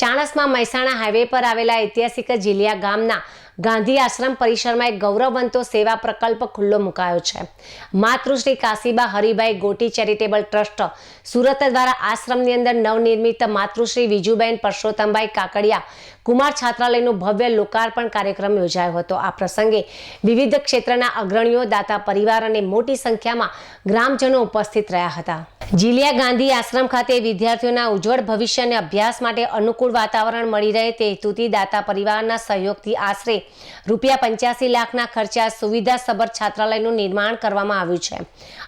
ચાણસમાં Mehsana highway પર આવેલા ઐતિહાસિક જીલિયા ગામના ગાંધી આશ્રમ પરિસરમાં એક ગૌરવવંતો સેવા પ્રકલ્પ ખુલ્લો મુકાયો છે. માતૃશ્રી કાશીબા હરિભાઈ ગોટી ચેરિટેબલ ટ્રસ્ટ સુરત દ્વારા આશ્રમની અંદર નવનિર્મિત માતૃશ્રી વિજુબેન પરસોત્તમભાઈ કાકડિયા કુમાર છાત્રાલયનું ભવ્ય લોકાર્પણ કાર્યક્રમ યોજાયો હતો. આ પ્રસંગે વિવિધ ક્ષેત્રના અગ્રણીઓ, દાતા પરિવાર અને મોટી સંખ્યામાં ગ્રામજનો ઉપસ્થિત રહ્યા હતા. જીલિયા ગાંધી આશ્રમ ખાતે વિદ્યાર્થીઓના ઉજ્જવળ ભવિષ્ય અને અભ્યાસ માટે અનુકૂળ વાતાવરણ મળી રહે તે હેતુથી દાતા પરિવારના સહયોગથી આશરે ₹85 લાખના ખર્ચે સુવિધાસભર છાત્રાલયનું નિર્માણ કરવામાં આવ્યું છે.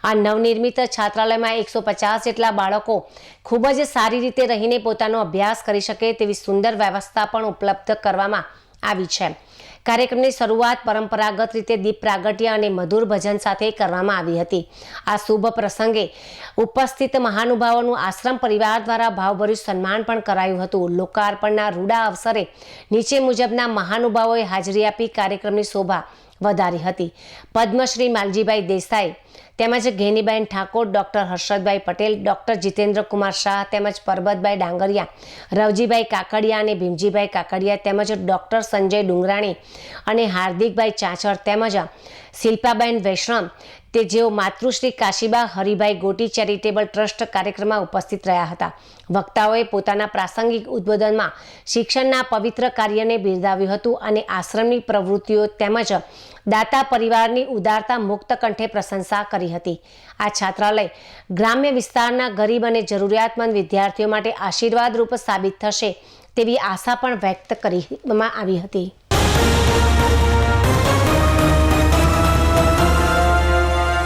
આ નવનિર્મિત છાત્રાલયમાં 150 જેટલા બાળકો ખૂબ જ સારી રીતે રહીને પોતાનો અભ્યાસ કરી શકે તેવી સુંદર વ્યવસ્થા પણ ઉપલબ્ધ કરવામાં આવી છે. કાર્યક્રમની શરૂઆત પરંપરાગત રીતે દીપ પ્રાગટ્ય અને મધુર ભજન સાથે કરવામાં આવી હતી. આ શુભ પ્રસંગે ઉપસ્થિત મહાનુભાવોનું આશ્રમ પરિવાર દ્વારા ભાવભર્યું સન્માન પણ કરાયું હતું. લોકાર્પણના રૂડા અવસરે નીચે મુજબના મહાનુભાવોએ હાજરી આપી કાર્યક્રમની શોભા વધારી હતી. પદ્મશ્રી માલજીભાઈ દેસાઈ તેમજ ઘેનીબેન ઠાકોર, ડૉક્ટર હર્ષદભાઈ પટેલ, ડૉક્ટર જીતેન્દ્ર કુમાર શાહ તેમજ પરબતભાઈ ડાંગરિયા, રવજીભાઈ કાકડિયા અને ભીમજીભાઈ કાકડિયા તેમજ ડૉક્ટર સંજય ડુંગરાણી અને હાર્દિકભાઈ ચાચર તેમજ શિલ્પાબેન વૈષ્ણવ તે જેઓ માતૃશ્રી કાશીબા હરિભાઈ ગોટી ચેરિટેબલ ટ્રસ્ટ કાર્યક્રમમાં ઉપસ્થિત રહ્યા હતા. વક્તાઓએ પોતાના પ્રાસંગિક ઉદ્બોધનમાં શિક્ષણના પવિત્ર કાર્યને બિરદાવ્યું હતું અને આશ્રમની પ્રવૃત્તિઓ તેમજ દાતા પરિવારની ઉદારતા મુક્ત કંઠે પ્રશંસા કરી હતી. આ છાત્રાલય ગ્રામ્ય વિસ્તારના ગરીબ અને જરૂરિયાતમંદ વિદ્યાર્થીઓ માટે આશીર્વાદરૂપ સાબિત થશે તેવી આશા પણ વ્યક્ત કરવામાં આવી હતી.